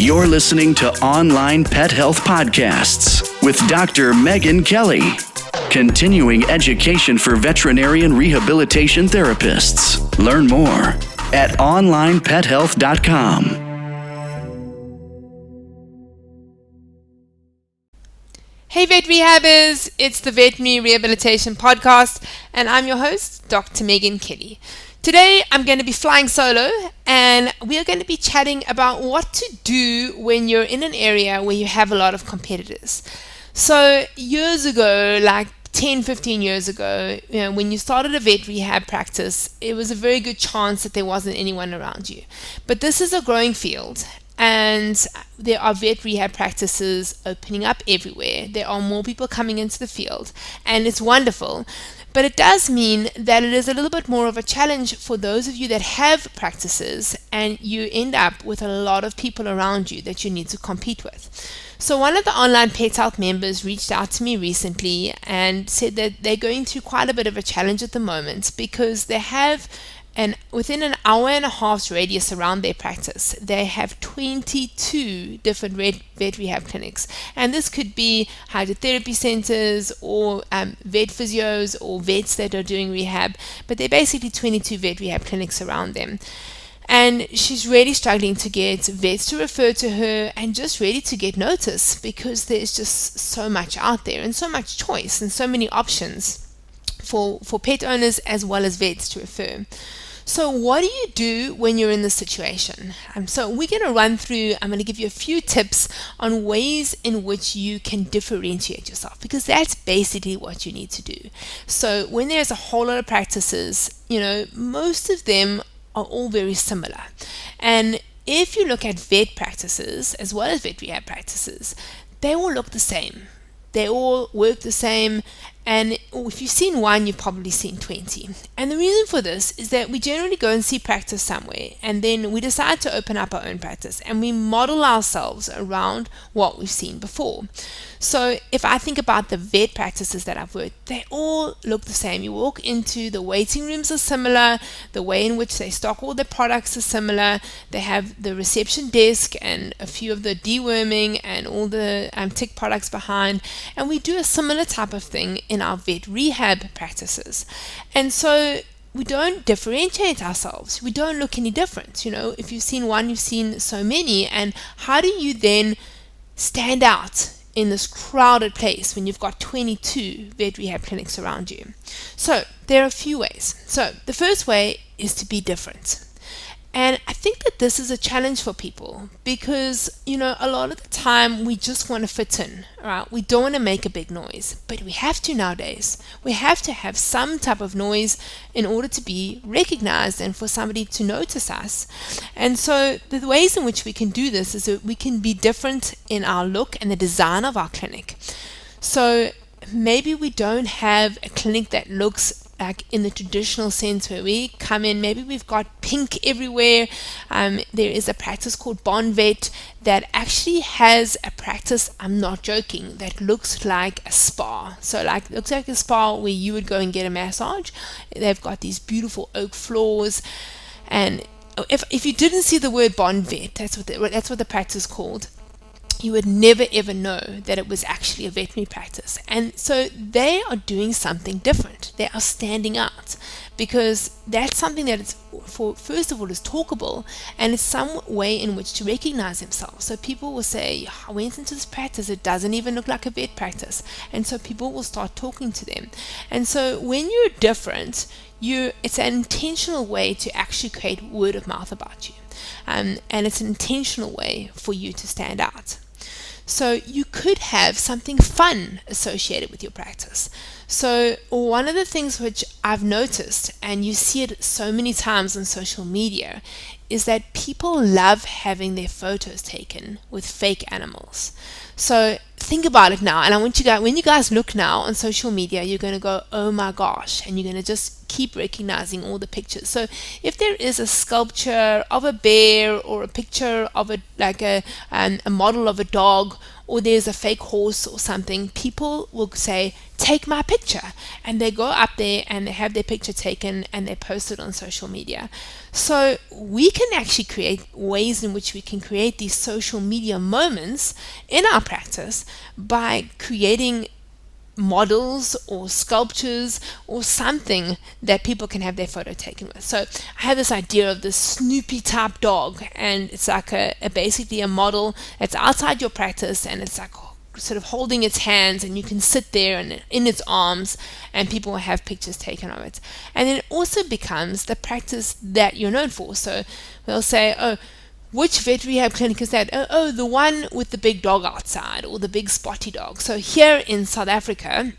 You're listening to Online Pet Health Podcasts with Dr. Megan Kelly. Continuing education for veterinarian rehabilitation therapists. Learn more at onlinepethealth.com. Hey Vet Rehabbers, it's the Veterinary Rehabilitation Podcast and I'm your host, Dr. Megan Kelly. Today I'm going to be flying solo and we are going to be chatting about what to do when you're in an area where you have a lot of competitors. So years ago, like 10-15 years ago, when you started a vet rehab practice, it was a very good chance that there wasn't anyone around you. But this is a growing field. And there are vet rehab practices opening up everywhere. There are more people coming into the field, and it's wonderful. But it does mean that it is a little bit more of a challenge for those of you that have practices, and you end up with a lot of people around you that you need to compete with. So one of the online Pet Health members reached out to me recently and said that they're going through quite a bit of a challenge at the moment because they have within an hour and a half's radius around their practice, they have 22 different vet rehab clinics. And this could be hydrotherapy centers or vet physios or vets that are doing rehab, but they're basically 22 vet rehab clinics around them. And she's really struggling to get vets to refer to her and just ready to get notice because there's just so much out there and so much choice and so many options for pet owners as well as vets to refer. So what do you do when you're in this situation? So we're going to run through, I'm going to give you a few tips on ways in which you can differentiate yourself because that's basically what you need to do. So when there's a whole lot of practices, most of them are all very similar. And if you look at vet practices as well as vet rehab practices, they all look the same. They all work the same, and if you've seen one, you've probably seen 20. And the reason for this is that we generally go and see practice somewhere, and then we decide to open up our own practice, and we model ourselves around what we've seen before. So if I think about the vet practices that I've worked, they all look the same. You walk into the waiting rooms are similar, the way in which they stock all their products are similar, they have the reception desk and a few of the deworming and all the tick products behind, and we do a similar type of thing in our vet rehab practices. And so we don't differentiate ourselves. We don't look any different. If you've seen one, you've seen so many. And how do you then stand out in this crowded place when you've got 22 vet rehab clinics around you? So there are a few ways. So the first way is to be different. And I think that this is a challenge for people because, a lot of the time we just want to fit in, right? We don't want to make a big noise, but we have to nowadays. We have to have some type of noise in order to be recognized and for somebody to notice us. And so the ways in which we can do this is that we can be different in our look and the design of our clinic. So maybe we don't have a clinic that looks like in the traditional sense where we come in, maybe we've got pink everywhere. There is a practice called Bond Vet that actually has a practice, I'm not joking, that looks like a spa. So looks like a spa where you would go and get a massage. They've got these beautiful oak floors, and if you didn't see the word Bond Vet, that's what the practice is called, you would never ever know that it was actually a veterinary practice. And so they are doing something different. They are standing out because that's something that is, first of all, is talkable, and it's some way in which to recognize themselves. So people will say, I went into this practice, it doesn't even look like a vet practice. And so people will start talking to them. And so when you're different, it's an intentional way to actually create word of mouth about you. And it's an intentional way for you to stand out. So you could have something fun associated with your practice. So one of the things which I've noticed, and you see it so many times on social media, is that people love having their photos taken with fake animals. So think about it now, and I want you guys, when you guys look now on social media, you're going to go, oh my gosh, and you're going to just keep recognizing all the pictures. So if there is a sculpture of a bear or a picture of a model of a dog or there's a fake horse or something, people will say, take my picture, and they go up there and they have their picture taken and they post it on social media. So we can actually create ways in which we can create these social media moments in our practice by creating models or sculptures or something that people can have their photo taken with. So I have this idea of this Snoopy type dog, and it's like basically a model that's outside your practice, and it's like sort of holding its hands, and you can sit there and in its arms, and people will have pictures taken of it. And then it also becomes the practice that you're known for. So they'll say, oh, which vet rehab clinic is that? Oh, the one with the big dog outside, or the big spotty dog. So here in South Africa,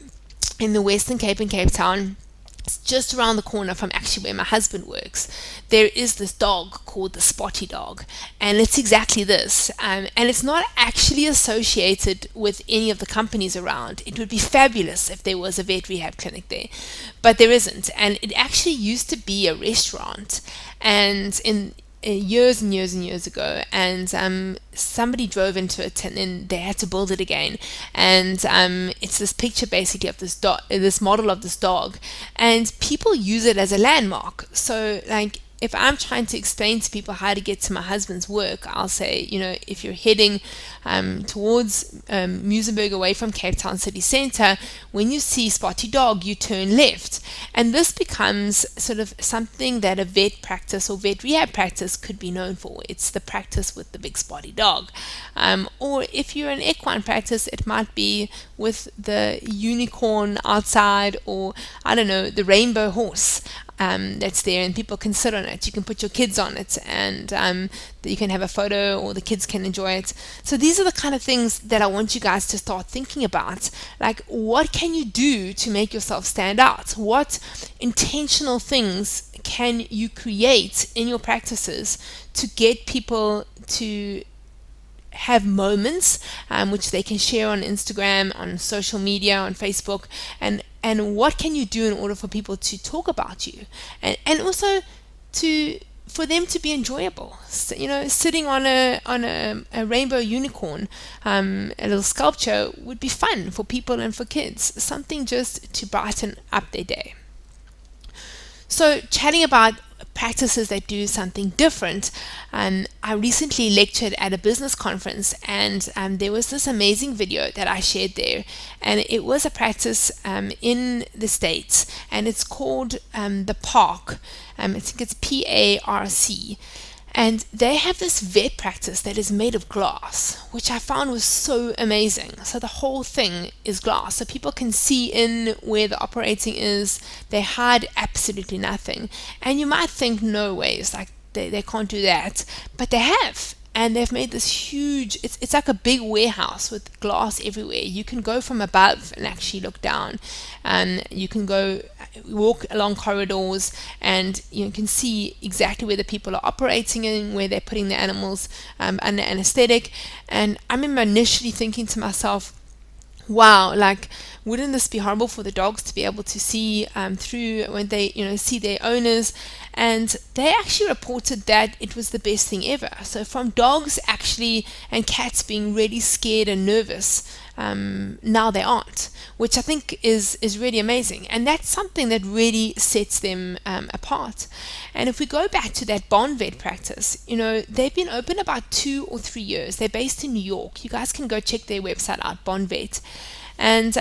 in the Western Cape in Cape Town, it's just around the corner from actually where my husband works, there is this dog called the spotty dog, and it's exactly this. And it's not actually associated with any of the companies around. It would be fabulous if there was a vet rehab clinic there, but there isn't. And it actually used to be a restaurant, and in years and years and years ago, and somebody drove into it, and then they had to build it again. And it's this picture basically of this dog, this model of this dog, and people use it as a landmark. So like, if I'm trying to explain to people how to get to my husband's work, I'll say, if you're heading towards Muizenberg away from Cape Town city centre, when you see spotty dog, you turn left. And this becomes sort of something that a vet practice or vet rehab practice could be known for. It's the practice with the big spotty dog. Or if you're an equine practice, it might be with the unicorn outside, or I don't know, the rainbow horse. That's there, and people can sit on it. You can put your kids on it, and you can have a photo, or the kids can enjoy it. So these are the kind of things that I want you guys to start thinking about. Like, what can you do to make yourself stand out? What intentional things can you create in your practices to get people to have moments which they can share on Instagram, on social media, on Facebook, and what can you do in order for people to talk about you, and also for them to be enjoyable. So, sitting on a rainbow unicorn, a little sculpture would be fun for people and for kids, something just to brighten up their day. So chatting about practices that do something different, I recently lectured at a business conference, and there was this amazing video that I shared there, and it was a practice in the States, and it's called The Park. I think it's PARC. And they have this vet practice that is made of glass, which I found was so amazing. So the whole thing is glass, so people can see in where the operating is. They hide absolutely nothing. And you might think, no way, it's like they can't do that. But they have. And they've made this huge, it's like a big warehouse with glass everywhere. You can go from above and actually look down. You can walk along corridors, and you can see exactly where the people are operating in, where they're putting the animals under anesthetic. And I remember initially thinking to myself, wow, like, wouldn't this be horrible for the dogs to be able to see through when they, see their owners? And they actually reported that it was the best thing ever. So from dogs actually and cats being really scared and nervous, now they aren't, which I think is really amazing. And that's something that really sets them apart. And if we go back to that Bond Vet practice, they've been open about 2 or 3 years. They're based in New York. You guys can go check their website out, Bond Vet. And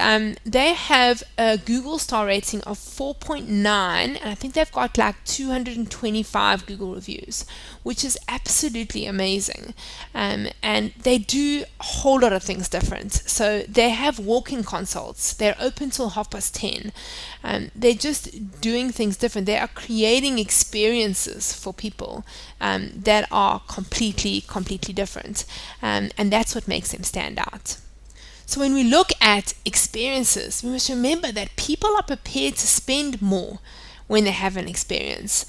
they have a Google star rating of 4.9, and I think they've got like 225 Google reviews, which is absolutely amazing. And they do a whole lot of things different. So they have walk-in consults. They're open till 10:30. They're just doing things different. They are creating experiences for people that are completely different. And that's what makes them stand out. So when we look at experiences, we must remember that people are prepared to spend more when they have an experience.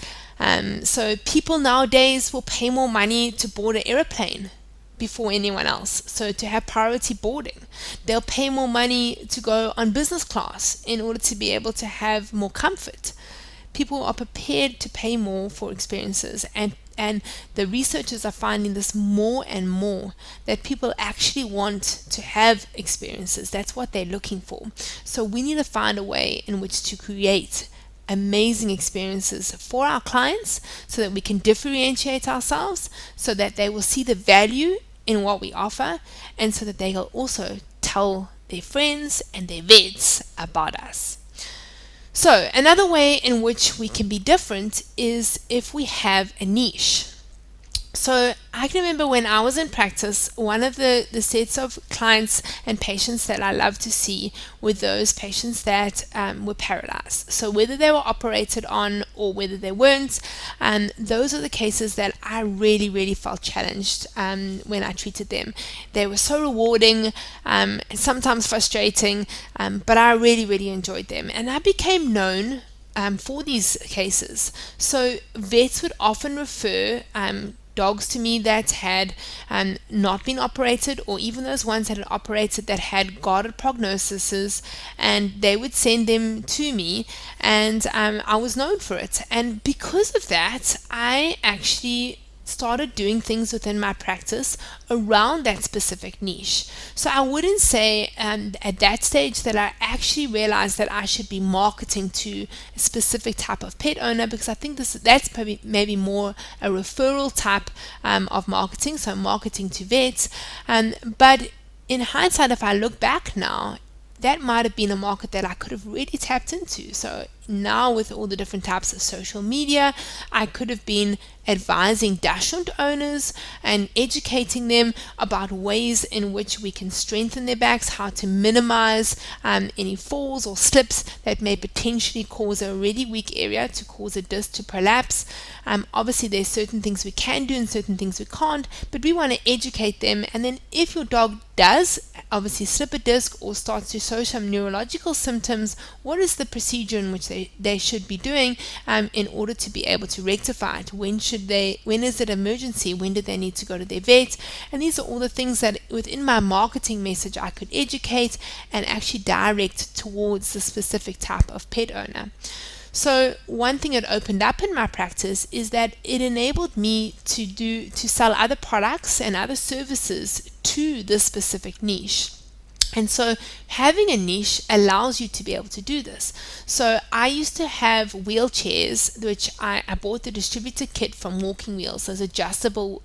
So people nowadays will pay more money to board an airplane before anyone else, so to have priority boarding. They'll pay more money to go on business class in order to be able to have more comfort. People are prepared to pay more for experiences, and And the researchers are finding this more and more, that people actually want to have experiences. That's what they're looking for. So we need to find a way in which to create amazing experiences for our clients so that we can differentiate ourselves, so that they will see the value in what we offer, and so that they will also tell their friends and their vets about us. So another way in which we can be different is if we have a niche. So I can remember when I was in practice, one of the sets of clients and patients that I love to see were those patients that were paralyzed. So whether they were operated on or whether they weren't, those are the cases that I really, really felt challenged when I treated them. They were so rewarding and sometimes frustrating, but I really, really enjoyed them. And I became known for these cases. So vets would often refer dogs to me that had not been operated, or even those ones that had operated that had guarded prognoses, and they would send them to me, and I was known for it. And because of that, I actually started doing things within my practice around that specific niche. So I wouldn't say at that stage that I actually realized that I should be marketing to a specific type of pet owner, because I think that's maybe more a referral type of marketing, so marketing to vets. But in hindsight, if I look back now, that might have been a market that I could have really tapped into. So now with all the different types of social media, I could have been advising Dachshund owners and educating them about ways in which we can strengthen their backs, how to minimize any falls or slips that may potentially cause a already weak area to cause a disc to prolapse. Obviously there's certain things we can do and certain things we can't, but we want to educate them. And then if your dog does obviously slip a disc or starts to show some neurological symptoms, what is the procedure in which they should be doing in order to be able to rectify it? When is it emergency? When do they need to go to their vet? And these are all the things that within my marketing message I could educate and actually direct towards the specific type of pet owner. So one thing it opened up in my practice is that it enabled me to sell other products and other services to this specific niche. And so having a niche allows you to be able to do this. So I used to have wheelchairs, which I bought the distributor kit from Walking Wheels, those adjustable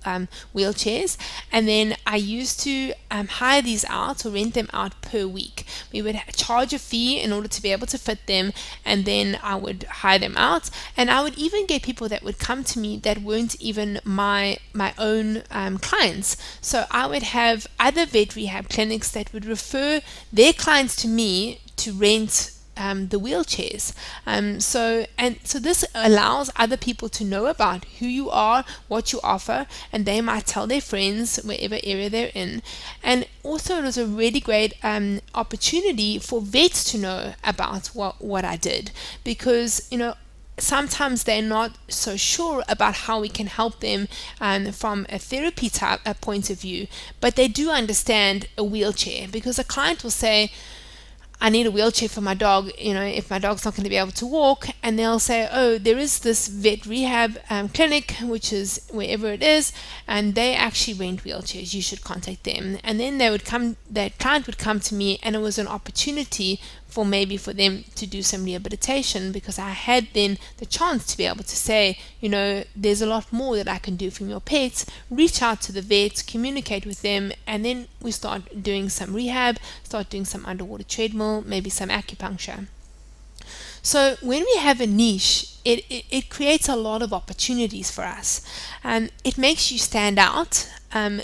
wheelchairs. And then I used to hire these out or rent them out per week. We would charge a fee in order to be able to fit them, and then I would hire them out. And I would even get people that would come to me that weren't even my own clients. So I would have other vet rehab clinics that would refer their clients to me to rent the wheelchairs. So this allows other people to know about who you are, what you offer, and they might tell their friends wherever area they're in. And also it was a really great opportunity for vets to know about what I did, because sometimes they're not so sure about how we can help them from a therapy type point of view, but they do understand a wheelchair, because a client will say, I need a wheelchair for my dog, if my dog's not going to be able to walk, and they'll say, oh, there is this vet rehab clinic, which is wherever it is, and they actually rent wheelchairs, you should contact them. And then that client would come to me, and it was an opportunity for them to do some rehabilitation, because I had then the chance to be able to say, there's a lot more that I can do from your pets. Reach out to the vets, communicate with them, and then we start doing some rehab, start doing some underwater treadmill, maybe some acupuncture. So when we have a niche, it creates a lot of opportunities for us. It makes you stand out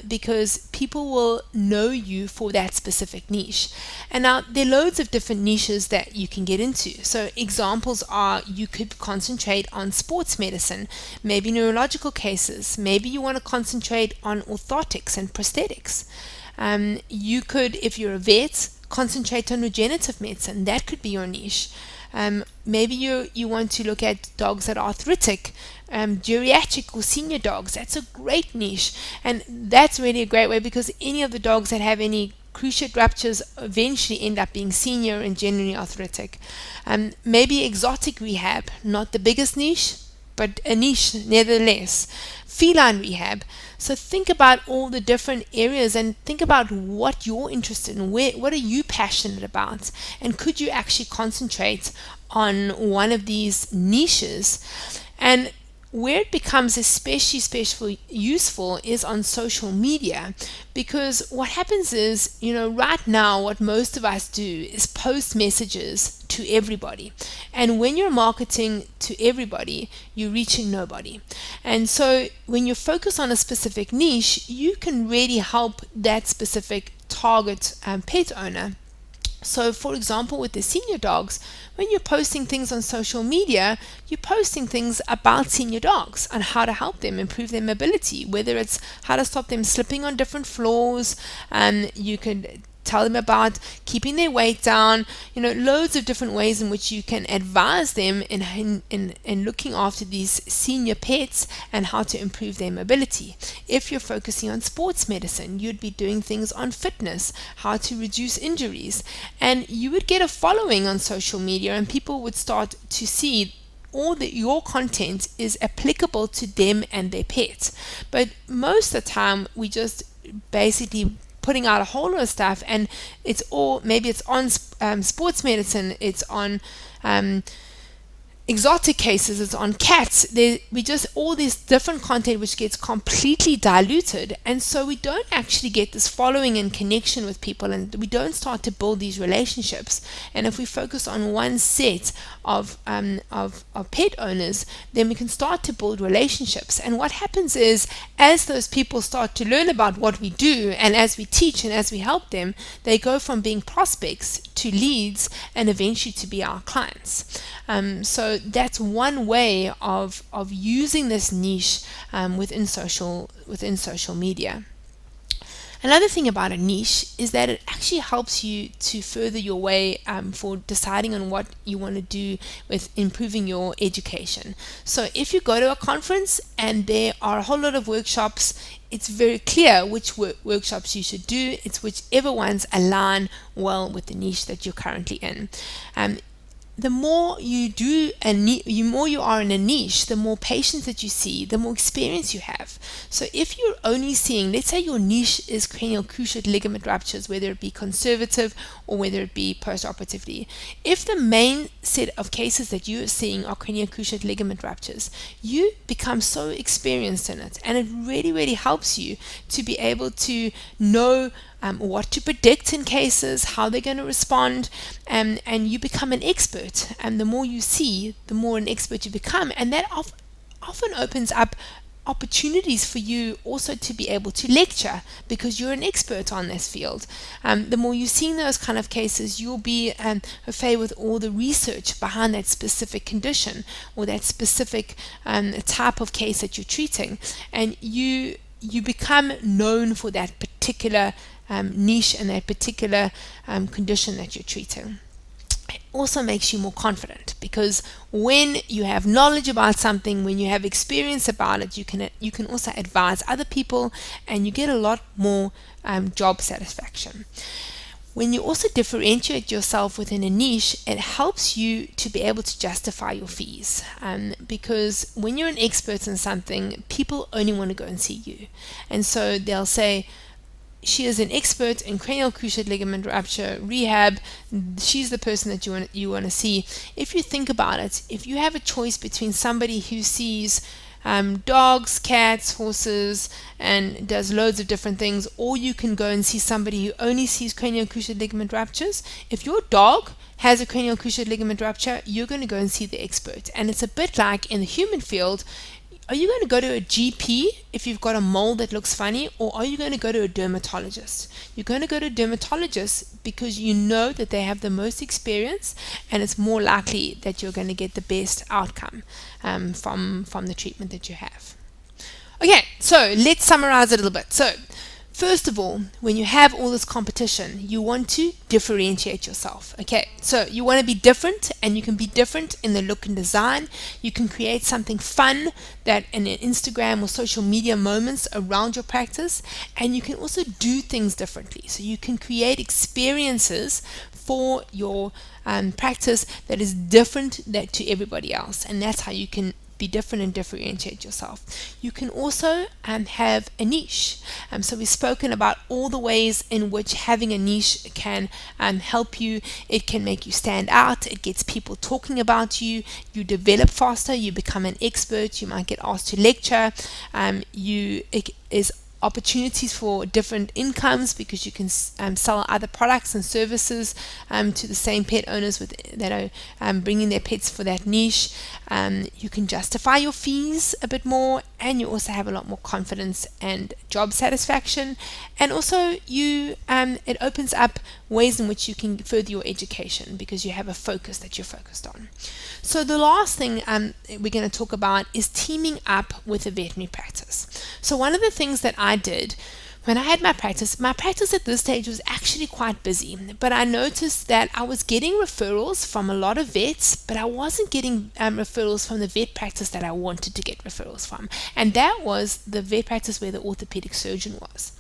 because people will know you for that specific niche. And now there are loads of different niches that you can get into. So examples are, you could concentrate on sports medicine, maybe neurological cases. Maybe you want to concentrate on orthotics and prosthetics. You could, if you're a vet, concentrate on regenerative medicine. That could be your niche. Maybe you want to look at dogs that are arthritic, geriatric or senior dogs. That's a great niche, and that's really a great way, because any of the dogs that have any cruciate ruptures eventually end up being senior and generally arthritic. Maybe exotic rehab, not the biggest niche, but a niche nevertheless. Feline rehab. So think about all the different areas and think about what you're interested in. What are you passionate about? And could you actually concentrate on one of these niches? And where it becomes especially useful is on social media, because what happens is, right now what most of us do is post messages to everybody. And when you're marketing to everybody, you're reaching nobody. And so when you focus on a specific niche, you can really help that specific target pet owner. So, for example, with the senior dogs, when you're posting things on social media, you're posting things about senior dogs and how to help them improve their mobility, whether it's how to stop them slipping on different floors, and you can tell them about keeping their weight down, loads of different ways in which you can advise them in looking after these senior pets and how to improve their mobility. If you're focusing on sports medicine, you'd be doing things on fitness, how to reduce injuries, and you would get a following on social media, and people would start to see all that your content is applicable to them and their pets. But most of the time, we just basically putting out a whole lot of stuff, and it's all, maybe it's on sports medicine, it's on exotic cases, it's on cats. We just all this different content which gets completely diluted, and so we don't actually get this following and connection with people, and we don't start to build these relationships. And if we focus on one set of pet owners, then we can start to build relationships. And what happens is, as those people start to learn about what we do, and as we teach and as we help them, they go from being prospects to leads and eventually to be our clients. So that's one way of using this niche within social media. Another thing about a niche is that it actually helps you to further your way for deciding on what you want to do with improving your education. So if you go to a conference and there are a whole lot of workshops, it's very clear which workshops you should do. It's whichever ones align well with the niche that you're currently in. The more you do the more you are in a niche, the more patients that you see, the more experience you have. So if you're only seeing, let's say your niche is cranial cruciate ligament ruptures, whether it be conservative or whether it be postoperatively, if the main set of cases that you're seeing are cranial cruciate ligament ruptures, you become so experienced in it, and it really, really helps you to be able to know what to predict in cases, how they're going to respond, and you become an expert. And the more you see, the more an expert you become, and that often opens up opportunities for you also to be able to lecture, because you're an expert on this field. The more you've seen those kind of cases, you'll be au fait with all the research behind that specific condition or that specific type of case that you're treating, and you become known for that particular niche and that particular condition that you're treating. It also makes you more confident, because when you have knowledge about something, when you have experience about it, you can also advise other people, and you get a lot more job satisfaction. When you also differentiate yourself within a niche, it helps you to be able to justify your fees, because when you're an expert in something, people only want to go and see you, and so they'll say, she is an expert in cranial cruciate ligament rupture rehab. She's the person that you want to see. If you think about it, if you have a choice between somebody who sees dogs, cats, horses, and does loads of different things, or you can go and see somebody who only sees cranial cruciate ligament ruptures, if your dog has a cranial cruciate ligament rupture, you're going to go and see the expert. And it's a bit like in the human field. Are you going to go to a GP if you've got a mole that looks funny, or are you going to go to a dermatologist? You're going to go to a dermatologist because you know that they have the most experience, and it's more likely that you're going to get the best outcome from the treatment that you have. Okay, so let's summarize it a little bit. So first of all, when you have all this competition, you want to differentiate yourself. Okay, so you want to be different, and you can be different in the look and design. You can create something fun that in Instagram or social media moments around your practice, and you can also do things differently. So you can create experiences for your practice that is different to everybody else, and that's how you can be different and differentiate yourself. You can also have a niche. So we've spoken about all the ways in which having a niche can help you. It can make you stand out. It gets people talking about you. You develop faster. You become an expert. You might get asked to lecture. It is opportunities for different incomes because you can sell other products and services to the same pet owners that are bringing their pets for that niche. You can justify your fees a bit more, and you also have a lot more confidence and job satisfaction. And also it opens up ways in which you can further your education because you have a focus that you're focused on. So the last thing we're going to talk about is teaming up with a veterinary practice. So one of the things that I did when I had my practice at this stage was actually quite busy, but I noticed that I was getting referrals from a lot of vets, but I wasn't getting referrals from the vet practice that I wanted to get referrals from, and that was the vet practice where the orthopedic surgeon was.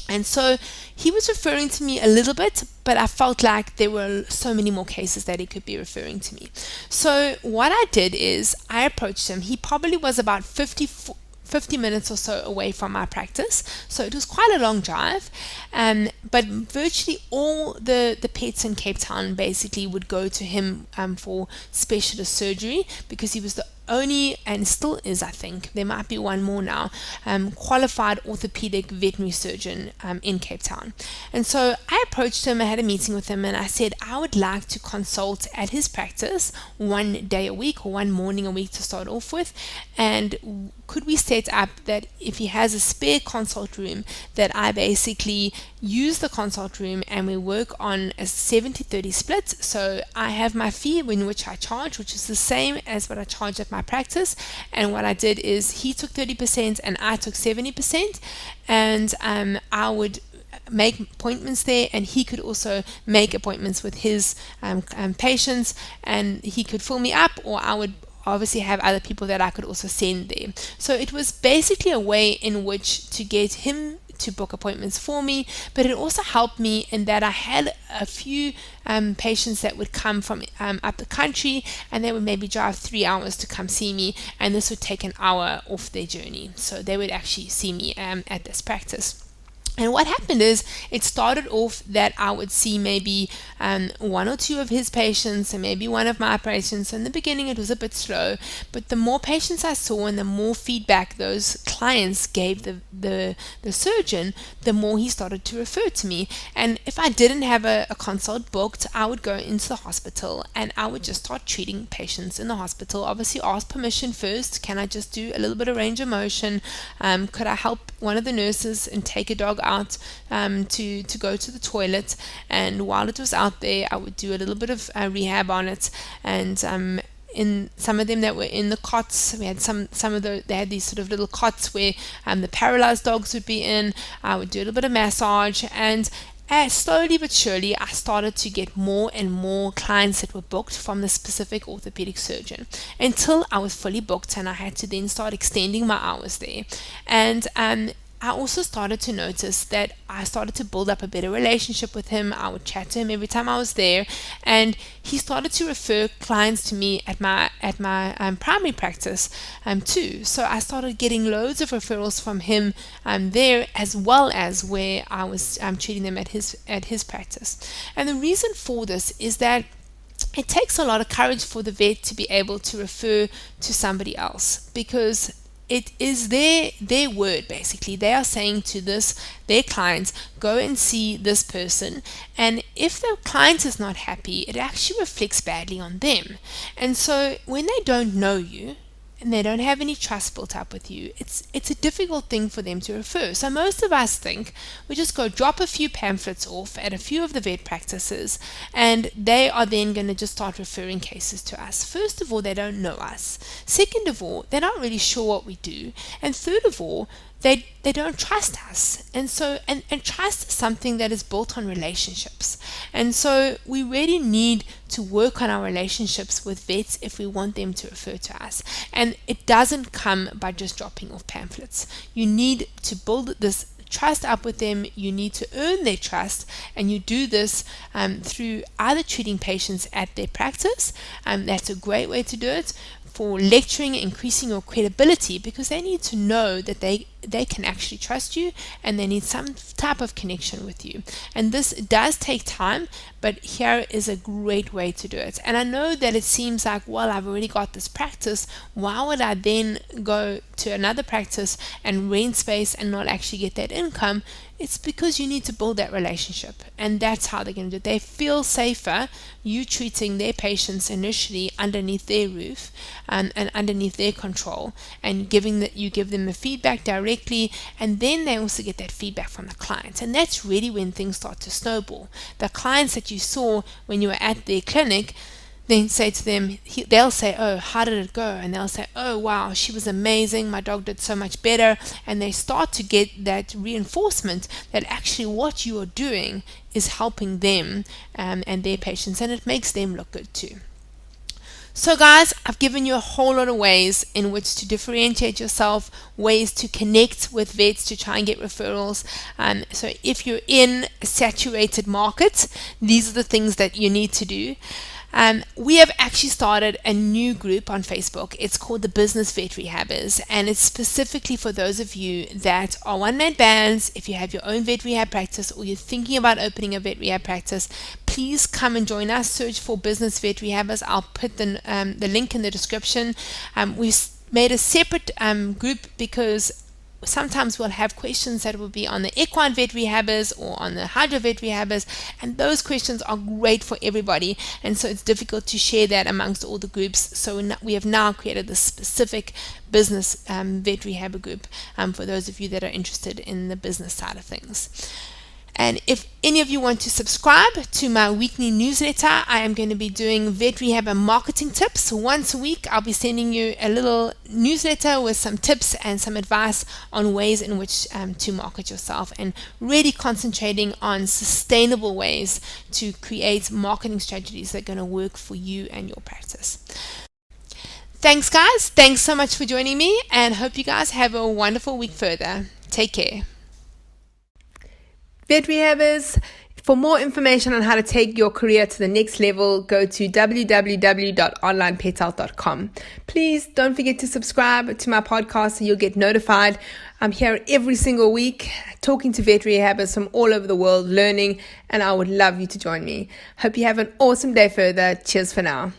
And so he was referring to me a little bit, but I felt like there were so many more cases that he could be referring to me. So what I did is I approached him. He probably was about 50 minutes or so away from my practice, so it was quite a long drive, but virtually all the pets in Cape Town basically would go to him for specialist surgery because he was the only, and still is, I think, there might be one more now, qualified orthopedic veterinary surgeon in Cape Town. And so I approached him, I had a meeting with him, and I said I would like to consult at his practice one day a week or one morning a week to start off with, and could we set up that if he has a spare consult room that I basically use the consult room and we work on a 70-30 split. So I have my fee in which I charge, which is the same as what I charge at my practice, and what I did is he took 30% and I took 70%, and I would make appointments there, and he could also make appointments with his patients, and he could fill me up, or I would obviously have other people that I could also send there. So it was basically a way in which to get him to book appointments for me, but it also helped me in that I had a few patients that would come from up the country, and they would maybe drive 3 hours to come see me, and this would take an hour off their journey. So they would actually see me at this practice. And what happened is it started off that I would see maybe one or two of his patients and maybe one of my patients. In the beginning it was a bit slow, but the more patients I saw and the more feedback those clients gave the surgeon, the more he started to refer to me. And if I didn't have a consult booked, I would go into the hospital and I would just start treating patients in the hospital. Obviously ask permission first. Can I just do a little bit of range of motion? Could I help one of the nurses and take a dog out to go to the toilet? And while it was out there, I would do a little bit of rehab on it. And in some of them that were in the cots, we had they had these sort of little cots where the paralyzed dogs would be in. I would do a little bit of massage, and slowly but surely I started to get more and more clients that were booked from the specific orthopedic surgeon until I was fully booked, and I had to then start extending my hours there. And I also started to notice that I started to build up a better relationship with him. I would chat to him every time I was there, and he started to refer clients to me at my primary practice too. So I started getting loads of referrals from him there, as well as where I was treating them at his practice. And the reason for this is that it takes a lot of courage for the vet to be able to refer to somebody else, because it is their word. Basically they are saying to their clients, go and see this person, and if the client is not happy, it actually reflects badly on them. And so when they don't know you and they don't have any trust built up with you, it's a difficult thing for them to refer. So most of us think we just go drop a few pamphlets off at a few of the vet practices, and they are then going to just start referring cases to us. First of all, they don't know us. Second of all, they're not really sure what we do. And third of all, they don't trust us. And so and trust is something that is built on relationships. And so we really need to work on our relationships with vets if we want them to refer to us. And it doesn't come by just dropping off pamphlets. You need to build this trust up with them. You need to earn their trust, and you do this through either treating patients at their practice. That's a great way to do it. for lecturing, increasing your credibility, because they need to know that they can actually trust you, and they need some type of connection with you. And this does take time, but here is a great way to do it. And I know that it seems like, well, I've already got this practice, why would I then go to another practice and rent space and not actually get that income? It's because you need to build that relationship, and that's how they're going to do it. They feel safer you treating their patients initially underneath their roof and underneath their control, and you give them the feedback directly, and then they also get that feedback from the clients. And that's really when things start to snowball. The clients that you saw when you were at their clinic, then say to them, they'll say, oh, how did it go? And they'll say, oh, wow, she was amazing, my dog did so much better. And they start to get that reinforcement that actually what you are doing is helping them and their patients, and it makes them look good too. So guys, I've given you a whole lot of ways in which to differentiate yourself, ways to connect with vets to try and get referrals. So if you're in a saturated market, these are the things that you need to do. We have actually started a new group on Facebook. It's called the Business Vet Rehabbers, and it's specifically for those of you that are one-man bands. If you have your own vet rehab practice, or you're thinking about opening a vet rehab practice, please come and join us. Search for Business Vet Rehabbers. I'll put the link in the description. We've made a separate group because sometimes we'll have questions that will be on the equine vet rehabbers or on the hydro vet rehabbers, and those questions are great for everybody, and so it's difficult to share that amongst all the groups. So we have now created this specific business vet rehabber group for those of you that are interested in the business side of things. And if any of you want to subscribe to my weekly newsletter, I am going to be doing vet rehabber marketing tips. Once a week, I'll be sending you a little newsletter with some tips and some advice on ways in which to market yourself, and really concentrating on sustainable ways to create marketing strategies that are going to work for you and your practice. Thanks, guys. Thanks so much for joining me, and hope you guys have a wonderful week further. Take care. Vet Rehabbers, for more information on how to take your career to the next level, go to www.onlinepethealth.com. Please don't forget to subscribe to my podcast so you'll get notified. I'm here every single week talking to vet rehabbers from all over the world, learning, and I would love you to join me. Hope you have an awesome day further. Cheers for now.